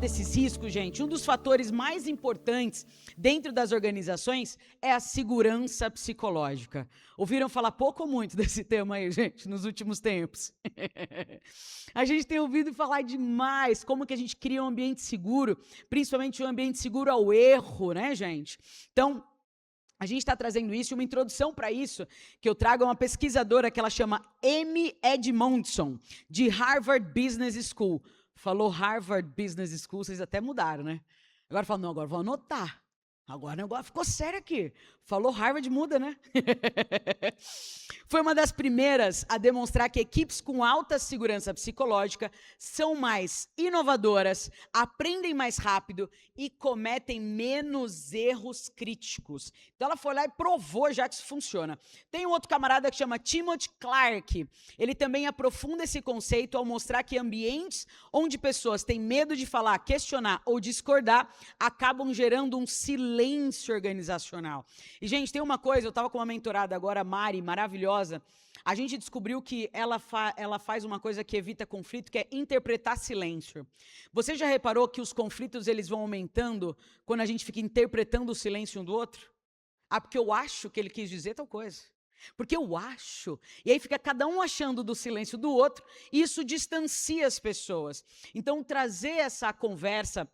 desses riscos, gente, um dos fatores mais importantes dentro das organizações é a segurança psicológica. Ouviram falar pouco ou muito desse tema aí, gente, nos últimos tempos? A gente tem ouvido falar demais como que a gente cria um ambiente seguro, principalmente um ambiente seguro ao erro, né, gente? Então, a gente está trazendo isso, uma introdução para isso, que eu trago uma pesquisadora que ela chama Amy Edmondson, de Harvard Business School. Falou Harvard Business School, vocês até mudaram, né? Agora falam, não, agora vou anotar. Agora o negócio ficou sério aqui. Falou Harvard, muda, né? Foi uma das primeiras a demonstrar que equipes com alta segurança psicológica são mais inovadoras, aprendem mais rápido e cometem menos erros críticos. Então ela foi lá e provou já que isso funciona. Tem um outro camarada que chama Timothy Clark. Ele também aprofunda esse conceito ao mostrar que ambientes onde pessoas têm medo de falar, questionar ou discordar acabam gerando um silêncio organizacional. E, gente, tem uma coisa, eu estava com uma mentorada agora, Mari, maravilhosa, a gente descobriu que ela faz uma coisa que evita conflito, que é interpretar silêncio. Você já reparou que os conflitos eles vão aumentando quando a gente fica interpretando o silêncio um do outro? Ah, porque eu acho que ele quis dizer tal coisa. Porque eu acho. E aí fica cada um achando do silêncio do outro, e isso distancia as pessoas. Então, trazer essa conversa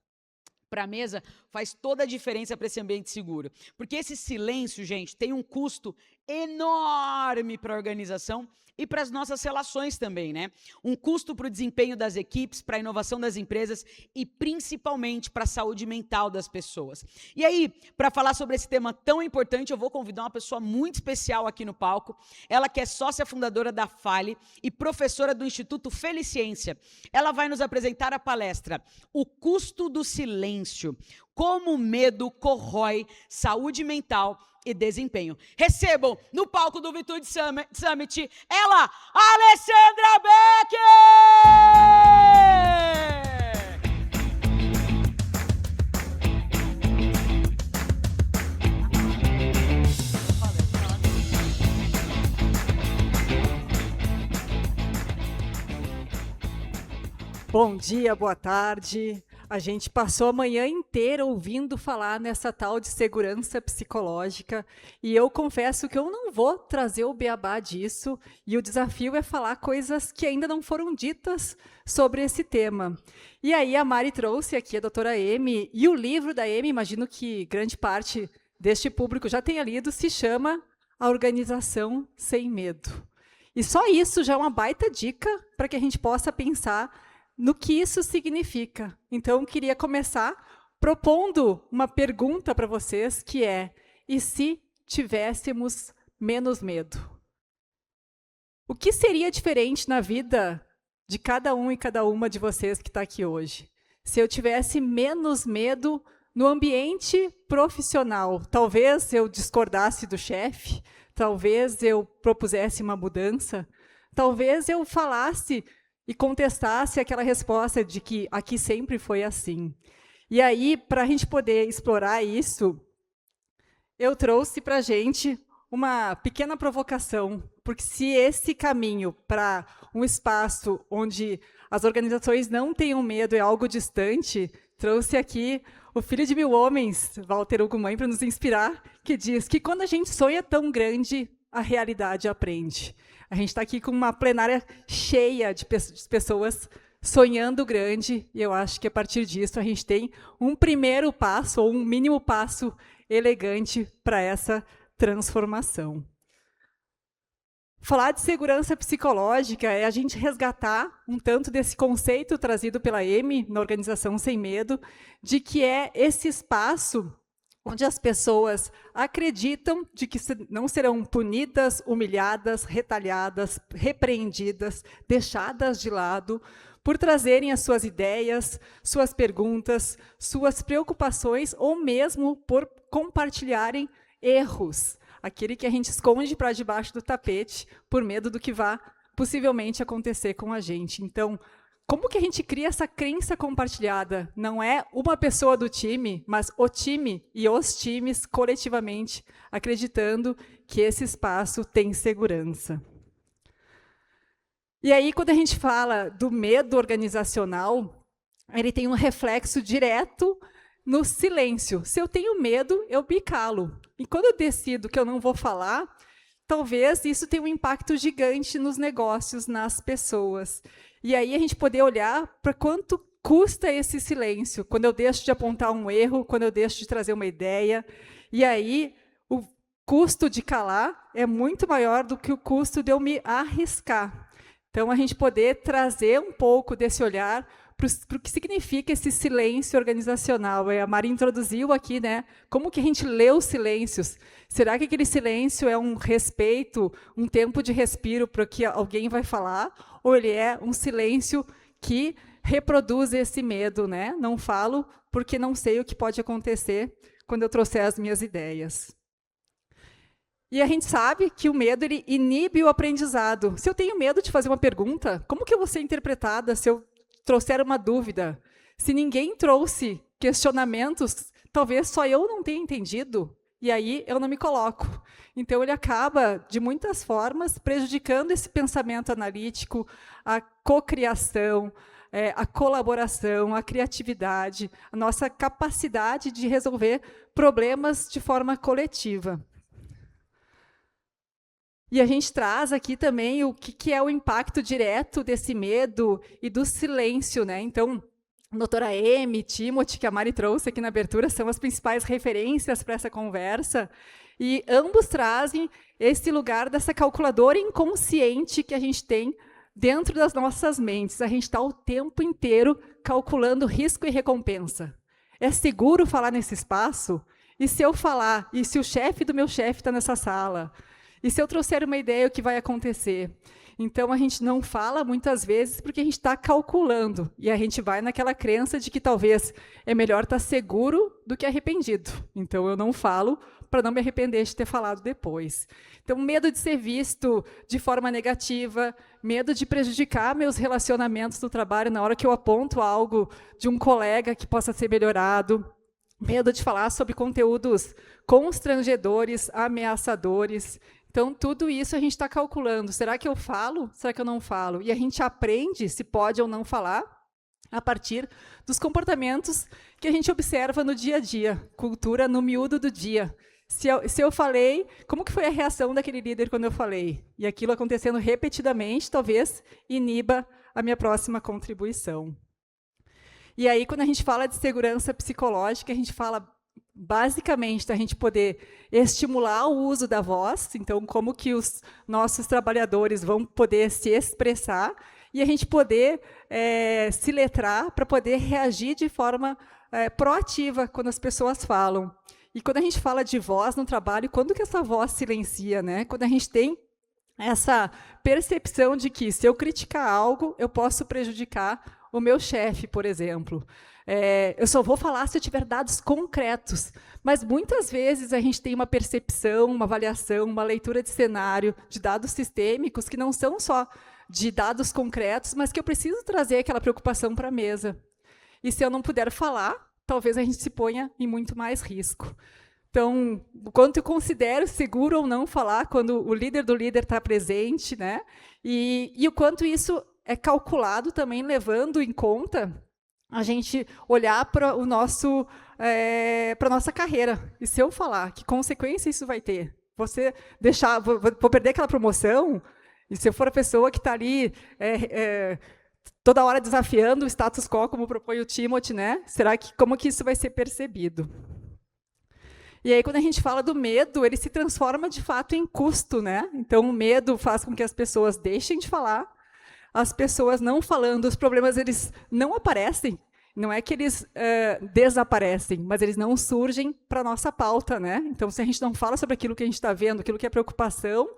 para a mesa faz toda a diferença para esse ambiente seguro. Porque esse silêncio, gente, tem um custo enorme para a organização e para as nossas relações também, né? Um custo para o desempenho das equipes, para a inovação das empresas e principalmente para a saúde mental das pessoas. E aí, para falar sobre esse tema tão importante, eu vou convidar uma pessoa muito especial aqui no palco. Ela que é sócia fundadora da Fale e professora do Instituto Feliciência. Ela vai nos apresentar a palestra O Custo do Silêncio, como o medo corrói saúde mental e desempenho. Recebam no palco do Vitude Summit ela, Alessandra Becker! Bom dia, boa tarde. A gente passou a manhã inteira ouvindo falar nessa tal de segurança psicológica e eu confesso que eu não vou trazer o beabá disso e o desafio é falar coisas que ainda não foram ditas sobre esse tema. E aí a Mari trouxe aqui a doutora Amy e o livro da Amy, imagino que grande parte deste público já tenha lido, se chama A Organização Sem Medo. E só isso já é uma baita dica para que a gente possa pensar no que isso significa. Então, queria começar propondo uma pergunta para vocês, que é, e se tivéssemos menos medo? O que seria diferente na vida de cada um e cada uma de vocês que está aqui hoje? Se eu tivesse menos medo no ambiente profissional, talvez eu discordasse do chefe, talvez eu propusesse uma mudança, talvez eu falasse e contestasse aquela resposta de que aqui sempre foi assim. E aí, para a gente poder explorar isso, eu trouxe para a gente uma pequena provocação, porque se esse caminho para um espaço onde as organizações não tenham medo é algo distante, trouxe aqui o filho de 1000 homens, Walter Hugo Mãe, para nos inspirar, que diz que quando a gente sonha tão grande, a realidade aprende. A gente está aqui com uma plenária cheia de pessoas sonhando grande, e eu acho que a partir disso a gente tem um primeiro passo, ou um mínimo passo elegante para essa transformação. Falar de segurança psicológica é a gente resgatar um tanto desse conceito trazido pela Amy, na Organização Sem Medo, de que é esse espaço onde as pessoas acreditam de que não serão punidas, humilhadas, retalhadas, repreendidas, deixadas de lado, por trazerem as suas ideias, suas perguntas, suas preocupações, ou mesmo por compartilharem erros, aquele que a gente esconde para debaixo do tapete, por medo do que vá possivelmente acontecer com a gente. Então, como que a gente cria essa crença compartilhada? Não é uma pessoa do time, mas o time e os times coletivamente acreditando que esse espaço tem segurança. E aí, quando a gente fala do medo organizacional, ele tem um reflexo direto no silêncio. Se eu tenho medo, eu me calo. E quando eu decido que eu não vou falar, talvez isso tenha um impacto gigante nos negócios, nas pessoas. E aí a gente poder olhar para quanto custa esse silêncio, quando eu deixo de apontar um erro, quando eu deixo de trazer uma ideia. E aí o custo de calar é muito maior do que o custo de eu me arriscar. Então, a gente poder trazer um pouco desse olhar para o que significa esse silêncio organizacional. A Mari introduziu aqui, né? Como que a gente lê os silêncios? Será que aquele silêncio é um respeito, um tempo de respiro para o que alguém vai falar? Ou ele é um silêncio que reproduz esse medo, né? Não falo porque não sei o que pode acontecer quando eu trouxer as minhas ideias. E a gente sabe que o medo ele inibe o aprendizado. Se eu tenho medo de fazer uma pergunta, como que eu vou ser interpretada se eu trouxer uma dúvida? Se ninguém trouxe questionamentos, talvez só eu não tenha entendido, e aí eu não me coloco. Então, ele acaba, de muitas formas, prejudicando esse pensamento analítico, a cocriação, a colaboração, a criatividade, a nossa capacidade de resolver problemas de forma coletiva. E a gente traz aqui também o que é o impacto direto desse medo e do silêncio, né? Então, a doutora Amy, Timothy, que a Mari trouxe aqui na abertura, são as principais referências para essa conversa, e ambos trazem esse lugar dessa calculadora inconsciente que a gente tem dentro das nossas mentes. A gente está o tempo inteiro calculando risco e recompensa. É seguro falar nesse espaço? E se eu falar? E se o chefe do meu chefe está nessa sala? E se eu trouxer uma ideia, o que vai acontecer? Então, a gente não fala muitas vezes porque a gente está calculando. E a gente vai naquela crença de que talvez é melhor estar seguro do que arrependido. Então, eu não falo para não me arrepender de ter falado depois. Então, medo de ser visto de forma negativa, medo de prejudicar meus relacionamentos no trabalho na hora que eu aponto algo de um colega que possa ser melhorado, medo de falar sobre conteúdos constrangedores, ameaçadores. Então, tudo isso a gente está calculando. Será que eu falo? Será que eu não falo? E a gente aprende se pode ou não falar a partir dos comportamentos que a gente observa no dia a dia. Cultura no miúdo do dia. Se eu falei, como que foi a reação daquele líder quando eu falei? E aquilo acontecendo repetidamente, talvez iniba a minha próxima contribuição. E aí, quando a gente fala de segurança psicológica, a gente fala basicamente da gente poder estimular o uso da voz, então como que os nossos trabalhadores vão poder se expressar e a gente poder se letrar para poder reagir de forma proativa quando as pessoas falam. E quando a gente fala de voz no trabalho, quando que essa voz silencia, né? Quando a gente tem essa percepção de que se eu criticar algo, eu posso prejudicar o meu chefe, por exemplo. Eu só vou falar se eu tiver dados concretos, mas muitas vezes a gente tem uma percepção, uma avaliação, uma leitura de cenário, de dados sistêmicos, que não são só de dados concretos, mas que eu preciso trazer aquela preocupação para a mesa. E se eu não puder falar, talvez a gente se ponha em muito mais risco. Então, o quanto eu considero seguro ou não falar quando o líder do líder está presente, né? E o quanto isso é calculado também, levando em conta a gente olhar para o nosso, para a nossa carreira. E se eu falar, que consequência isso vai ter? Você deixar, vou perder aquela promoção? E se eu for a pessoa que está ali toda hora desafiando o status quo, como propõe o Timothy, né? Como que isso vai ser percebido? E aí, quando a gente fala do medo, ele se transforma, de fato, em custo, né? Então, o medo faz com que as pessoas deixem de falar. As pessoas não falando, os problemas eles não aparecem. Não é que eles desaparecem, mas eles não surgem para a nossa pauta, né? Então, se a gente não fala sobre aquilo que a gente está vendo, aquilo que é preocupação,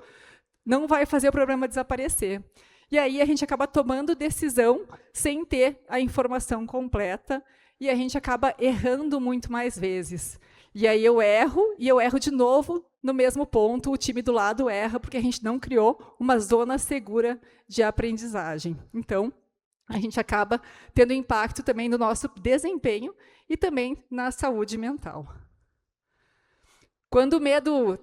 não vai fazer o problema desaparecer. E aí a gente acaba tomando decisão sem ter a informação completa e a gente acaba errando muito mais vezes. E aí eu erro de novo no mesmo ponto, o time do lado erra porque a gente não criou uma zona segura de aprendizagem. Então, a gente acaba tendo impacto também no nosso desempenho e também na saúde mental. Quando o medo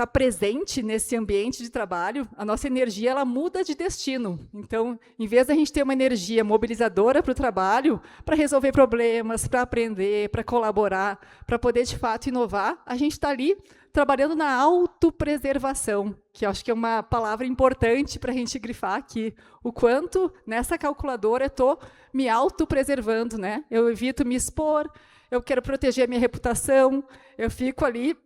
está presente nesse ambiente de trabalho, a nossa energia ela muda de destino. Então, em vez da gente ter uma energia mobilizadora para o trabalho, para resolver problemas, para aprender, para colaborar, para poder, de fato, inovar, a gente está ali trabalhando na autopreservação, que eu acho que é uma palavra importante para a gente grifar aqui. O quanto, nessa calculadora, eu estou me autopreservando, né? Eu evito me expor, eu quero proteger a minha reputação, eu fico ali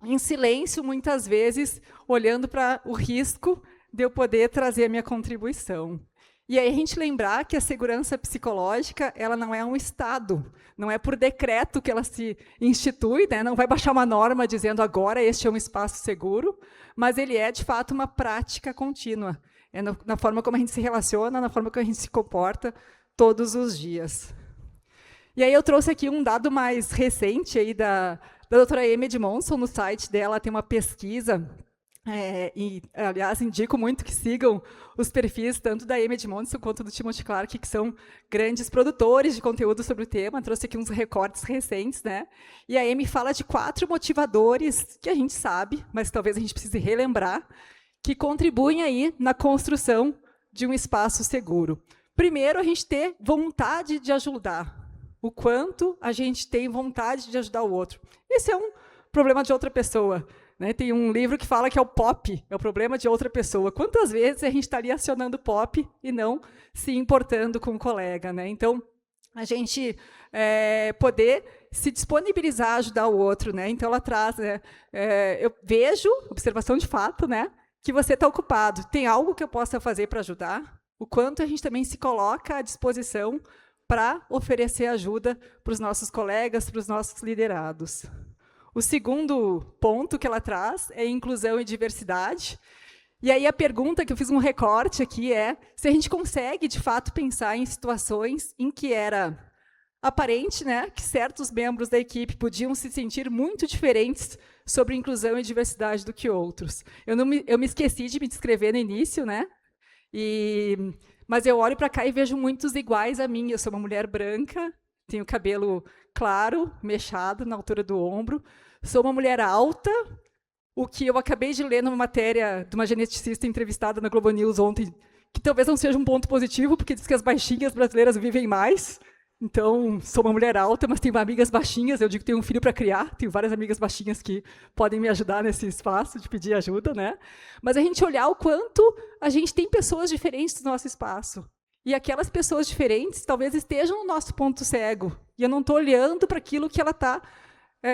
em silêncio, muitas vezes, olhando para o risco de eu poder trazer a minha contribuição. E aí a gente lembrar que a segurança psicológica ela não é um estado, não é por decreto que ela se institui, né? Não vai baixar uma norma dizendo agora este é um espaço seguro, mas ele é, de fato, uma prática contínua. É na forma como a gente se relaciona, na forma como a gente se comporta todos os dias. E aí eu trouxe aqui um dado mais recente aí da doutora Amy Edmondson. No site dela tem uma pesquisa, e, aliás, indico muito que sigam os perfis tanto da Amy Edmondson quanto do Timothy Clark, que são grandes produtores de conteúdo sobre o tema. Trouxe aqui uns recortes recentes, né? E a Amy fala de 4 motivadores que a gente sabe, mas talvez a gente precise relembrar, que contribuem aí na construção de um espaço seguro. Primeiro, a gente ter vontade de ajudar. O quanto a gente tem vontade de ajudar o outro. Esse é um problema de outra pessoa. Né? Tem um livro que fala que é o POP, é o problema de outra pessoa. Quantas vezes a gente está ali acionando o POP e não se importando com o colega? Né? Então, a gente poder se disponibilizar a ajudar o outro. Né? Então, ela traz, né, eu vejo, observação de fato, né, que você está ocupado. Tem algo que eu possa fazer para ajudar? O quanto a gente também se coloca à disposição para oferecer ajuda para os nossos colegas, para os nossos liderados. O segundo ponto que ela traz é inclusão e diversidade. E aí a pergunta que eu fiz um recorte aqui é se a gente consegue, de fato, pensar em situações em que era aparente, né, que certos membros da equipe podiam se sentir muito diferentes sobre inclusão e diversidade do que outros. Eu me esqueci de me descrever no início, né? Mas eu olho para cá e vejo muitos iguais a mim. Eu sou uma mulher branca, tenho cabelo claro, mechado, na altura do ombro. Sou uma mulher alta, o que eu acabei de ler numa matéria de uma geneticista entrevistada na Globo News ontem, que talvez não seja um ponto positivo, porque diz que as baixinhas brasileiras vivem mais. Então, sou uma mulher alta, mas tenho amigas baixinhas. Eu digo que tenho um filho para criar, tenho várias amigas baixinhas que podem me ajudar nesse espaço de pedir ajuda, né? Mas a gente olhar o quanto a gente tem pessoas diferentes no nosso espaço. E aquelas pessoas diferentes talvez estejam no nosso ponto cego. E eu não estou olhando para aquilo que ela está,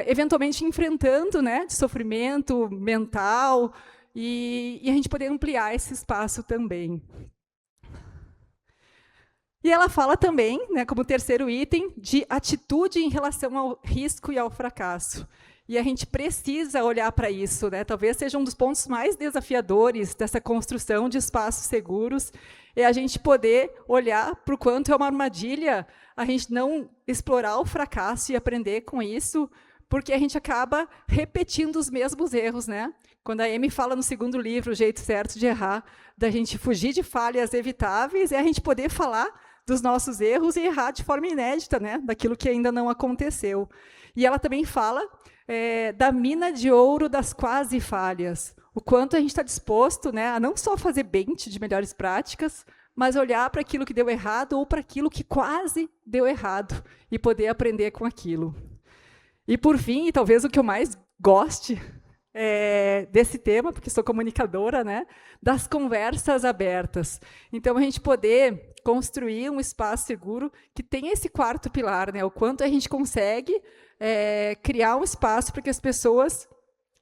eventualmente, enfrentando, né, de sofrimento mental, e a gente poder ampliar esse espaço também. E ela fala também, né, como terceiro item, de atitude em relação ao risco e ao fracasso. E a gente precisa olhar para isso, né? Talvez seja um dos pontos mais desafiadores dessa construção de espaços seguros, é a gente poder olhar para o quanto é uma armadilha a gente não explorar o fracasso e aprender com isso, porque a gente acaba repetindo os mesmos erros, né? Quando a Amy fala no segundo livro, O Jeito Certo de Errar, da gente fugir de falhas evitáveis, é a gente poder falar dos nossos erros e errar de forma inédita, né? Daquilo que ainda não aconteceu. E ela também fala da mina de ouro das quase falhas, o quanto a gente está disposto, né, a não só fazer bench de melhores práticas, mas olhar para aquilo que deu errado ou para aquilo que quase deu errado e poder aprender com aquilo. E, por fim, e talvez o que eu mais goste desse tema, porque sou comunicadora, né, das conversas abertas. Então, a gente poder construir um espaço seguro que tem esse quarto pilar, né, o quanto a gente consegue criar um espaço para que as pessoas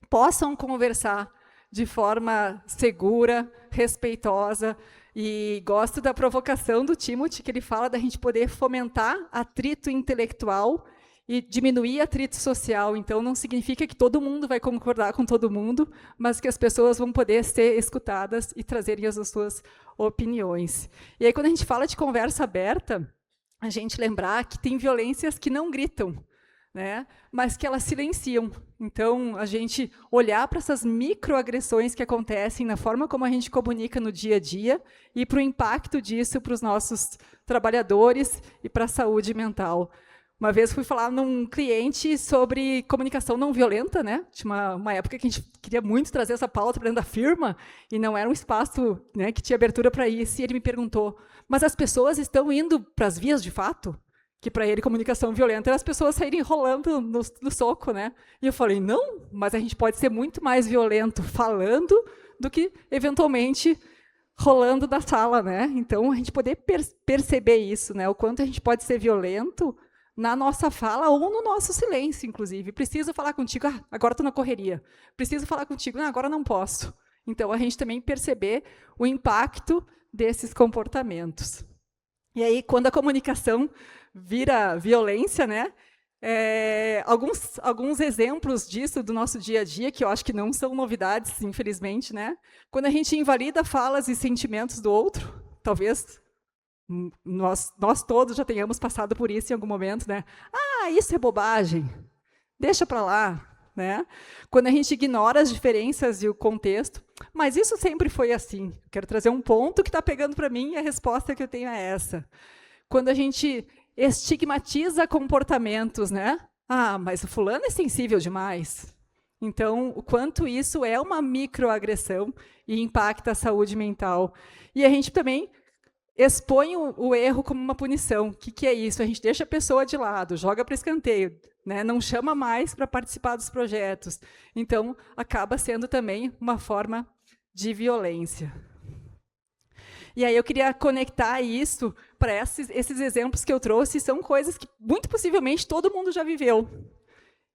possam conversar de forma segura, respeitosa. E gosto da provocação do Timothy, que ele fala da gente poder fomentar atrito intelectual e diminuir atrito social. Então, não significa que todo mundo vai concordar com todo mundo, mas que as pessoas vão poder ser escutadas e trazerem as suas opiniões. E aí, quando a gente fala de conversa aberta, a gente lembrar que tem violências que não gritam, né, mas que elas silenciam. Então, a gente olhar para essas microagressões que acontecem na forma como a gente comunica no dia a dia e para o impacto disso para os nossos trabalhadores e para a saúde mental. Uma vez fui falar num cliente sobre comunicação não violenta, né? Tinha uma época que a gente queria muito trazer essa pauta para dentro da firma e não era um espaço, né, que tinha abertura para isso. E ele me perguntou, mas as pessoas estão indo para as vias de fato? Que para ele comunicação violenta era as pessoas saírem rolando no soco, né? E eu falei, não, mas a gente pode ser muito mais violento falando do que, eventualmente, rolando da sala, né? Então, a gente poder perceber isso, né? O quanto a gente pode ser violento na nossa fala ou no nosso silêncio, inclusive. Preciso falar contigo, agora estou na correria. Preciso falar contigo, agora não posso. Então, a gente também perceber o impacto desses comportamentos. E aí, quando a comunicação vira violência, né? Alguns exemplos disso do nosso dia a dia, que eu acho que não são novidades, infelizmente, né? Quando a gente invalida falas e sentimentos do outro, talvez nós todos já tenhamos passado por isso em algum momento, né? Ah, isso é bobagem, deixa para lá, né? Quando a gente ignora as diferenças e o contexto, mas isso sempre foi assim. Quero trazer um ponto que está pegando para mim e a resposta que eu tenho é essa. Quando a gente estigmatiza comportamentos, né? Ah, mas o fulano é sensível demais. Então, o quanto isso é uma microagressão e impacta a saúde mental. E a gente também expõe o erro como uma punição. O que é isso? A gente deixa a pessoa de lado, joga para escanteio, né? Não chama mais para participar dos projetos. Então, acaba sendo também uma forma de violência. E aí eu queria conectar isso para esses exemplos que eu trouxe, são coisas que, muito possivelmente, todo mundo já viveu.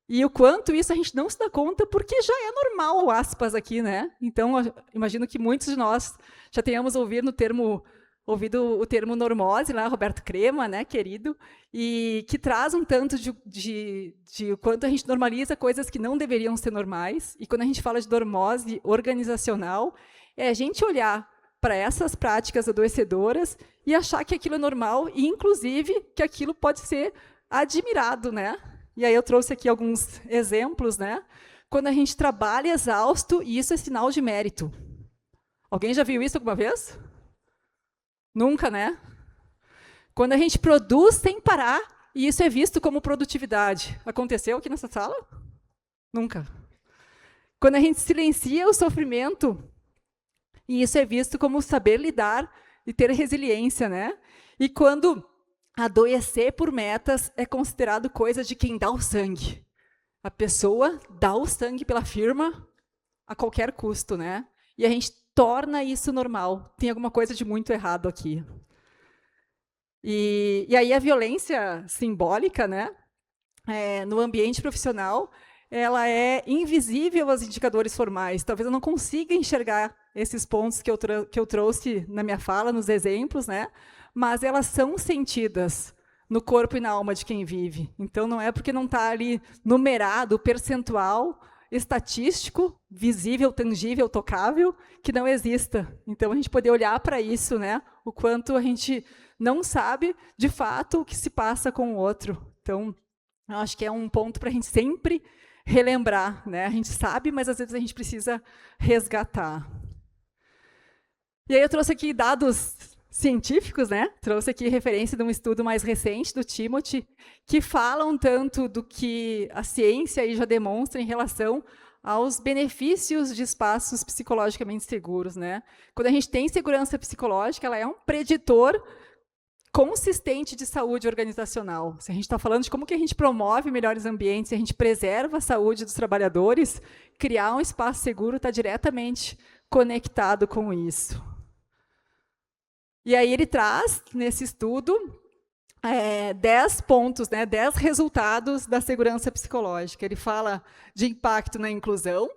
E o quanto isso a gente não se dá conta, porque já é normal, aspas, aqui, né? Então, imagino que muitos de nós já tenhamos ouvido o termo normose, lá, Roberto Crema, né, querido, e que traz um tanto de o quanto a gente normaliza coisas que não deveriam ser normais. E quando a gente fala de normose organizacional, é a gente olhar para essas práticas adoecedoras e achar que aquilo é normal e, inclusive, que aquilo pode ser admirado, né? E aí eu trouxe aqui alguns exemplos, né? Quando a gente trabalha exausto, e isso é sinal de mérito. Alguém já viu isso alguma vez? Nunca, né? Quando a gente produz sem parar, e isso é visto como produtividade. Aconteceu aqui nessa sala? Nunca. Quando a gente silencia o sofrimento, e isso é visto como saber lidar e ter resiliência, né? E quando adoecer por metas é considerado coisa de quem dá o sangue. A pessoa dá o sangue pela firma a qualquer custo, né? E a gente torna isso normal. Tem alguma coisa de muito errado aqui. E aí a violência simbólica, né? No ambiente profissional, ela é invisível aos indicadores formais. Talvez eu não consiga enxergar esses pontos que eu trouxe na minha fala, nos exemplos, né? Mas elas são sentidas no corpo e na alma de quem vive. Então, não é porque não está ali numerado, percentual, estatístico, visível, tangível, tocável, que não exista. Então, a gente poder olhar para isso, né? O quanto a gente não sabe, de fato, o que se passa com o outro. Então, eu acho que é um ponto para a gente sempre relembrar, né? A gente sabe, mas às vezes a gente precisa resgatar. E aí eu trouxe aqui dados científicos, né? Trouxe aqui referência de um estudo mais recente do Timothy, que falam tanto do que a ciência aí já demonstra em relação aos benefícios de espaços psicologicamente seguros, né? Quando a gente tem segurança psicológica, ela é um preditor consistente de saúde organizacional. Se a gente está falando de como que a gente promove melhores ambientes, se a gente preserva a saúde dos trabalhadores, criar um espaço seguro está diretamente conectado com isso. E aí ele traz, nesse estudo, 10 pontos, né, 10 resultados da segurança psicológica. Ele fala de impacto na inclusão,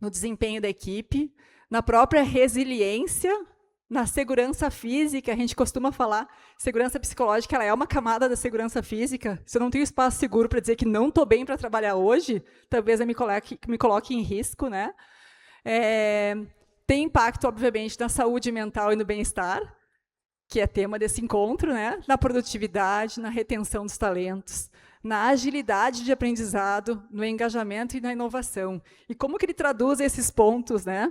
no desempenho da equipe, na própria resiliência, na segurança física. A gente costuma falar, segurança psicológica ela é uma camada da segurança física. Se eu não tenho espaço seguro para dizer que não estou bem para trabalhar hoje, talvez eu me coloque em risco, né? Tem impacto, obviamente, na saúde mental e no bem-estar, que é tema desse encontro, né? Na produtividade, na retenção dos talentos, na agilidade de aprendizado, no engajamento e na inovação. E como que ele traduz esses pontos, né?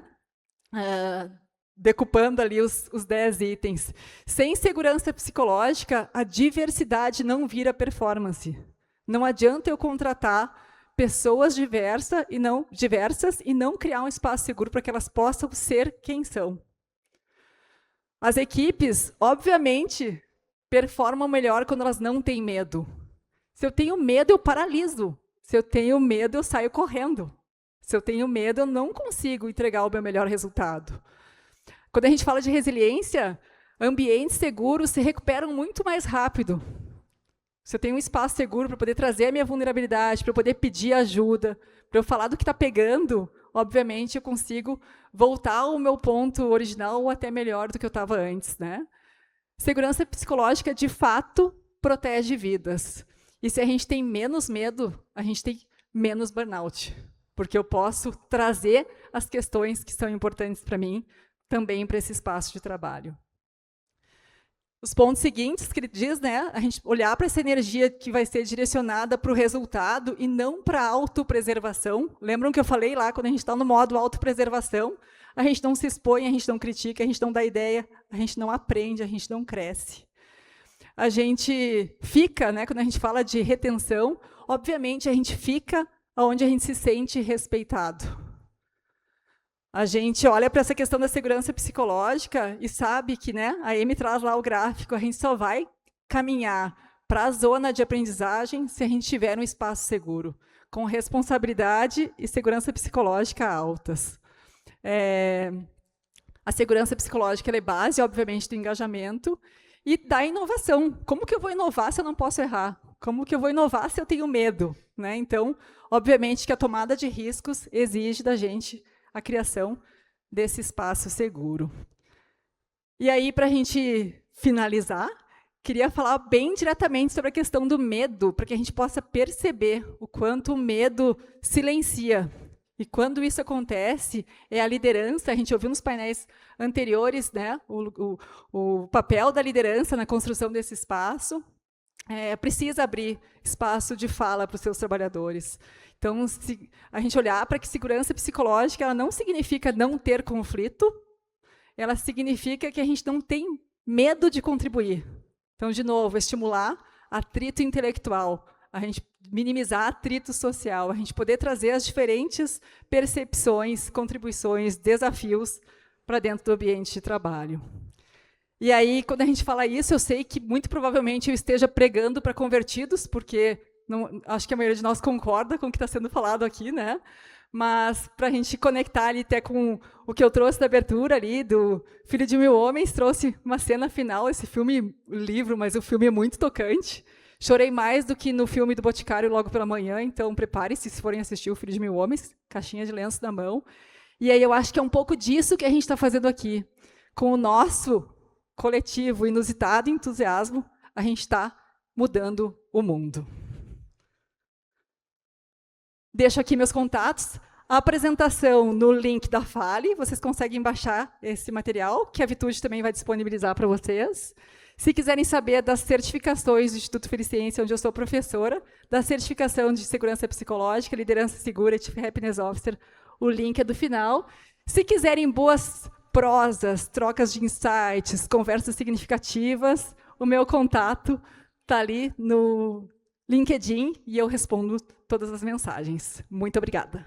decupando ali os 10 itens. Sem segurança psicológica, a diversidade não vira performance. Não adianta eu contratar pessoas diversas e não criar um espaço seguro para que elas possam ser quem são. As equipes, obviamente, performam melhor quando elas não têm medo. Se eu tenho medo, eu paraliso. Se eu tenho medo, eu saio correndo. Se eu tenho medo, eu não consigo entregar o meu melhor resultado. Quando a gente fala de resiliência, ambientes seguros se recuperam muito mais rápido. Se eu tenho um espaço seguro para poder trazer a minha vulnerabilidade, para eu poder pedir ajuda, para eu falar do que está pegando, obviamente eu consigo voltar ao meu ponto original ou até melhor do que eu estava antes, né? Segurança psicológica, de fato, protege vidas. E se a gente tem menos medo, a gente tem menos burnout. Porque eu posso trazer as questões que são importantes para mim também para esse espaço de trabalho. Os pontos seguintes que ele diz, né, a gente olhar para essa energia que vai ser direcionada para o resultado e não para a autopreservação. Lembram que eu falei lá, quando a gente está no modo autopreservação, a gente não se expõe, a gente não critica, a gente não dá ideia, a gente não aprende, a gente não cresce. A gente fica, né, quando a gente fala de retenção, obviamente a gente fica onde a gente se sente respeitado. A gente olha para essa questão da segurança psicológica e sabe que, né, a Amy traz lá o gráfico, a gente só vai caminhar para a zona de aprendizagem se a gente tiver um espaço seguro, com responsabilidade e segurança psicológica altas. A segurança psicológica ela é base, obviamente, do engajamento e da inovação. Como que eu vou inovar se eu não posso errar? Como que eu vou inovar se eu tenho medo? Né? Então, obviamente que a tomada de riscos exige da gente a criação desse espaço seguro. E aí, para a gente finalizar, queria falar bem diretamente sobre a questão do medo, para que a gente possa perceber o quanto o medo silencia. E quando isso acontece, é a liderança, a gente ouviu nos painéis anteriores, né, o papel da liderança na construção desse espaço, precisa abrir espaço de fala para os seus trabalhadores. Então, se a gente olhar para que segurança psicológica ela não significa não ter conflito, ela significa que a gente não tem medo de contribuir. Então, de novo, estimular atrito intelectual, a gente minimizar atrito social, a gente poder trazer as diferentes percepções, contribuições, desafios para dentro do ambiente de trabalho. E aí, quando a gente fala isso, eu sei que muito provavelmente eu esteja pregando para convertidos, porque acho que a maioria de nós concorda com o que está sendo falado aqui, né? Mas para a gente conectar ali até com o que eu trouxe da abertura ali, do Filho de Mil Homens, trouxe uma cena final, esse filme, livro, mas o filme é muito tocante. Chorei mais do que no filme do Boticário logo pela manhã, então prepare-se se forem assistir o Filho de Mil Homens, caixinha de lenço na mão. E aí eu acho que é um pouco disso que a gente está fazendo aqui. Com o nosso coletivo, inusitado entusiasmo, a gente está mudando o mundo. Deixo aqui meus contatos. A apresentação no link da Fale, vocês conseguem baixar esse material, que a Vitude também vai disponibilizar para vocês. Se quiserem saber das certificações do Instituto Feliciência, onde eu sou professora, da certificação de segurança psicológica, liderança segura, Chief Happiness Officer, o link é do final. Se quiserem boas prosas, trocas de insights, conversas significativas, o meu contato está ali no LinkedIn e eu respondo todas as mensagens. Muito obrigada.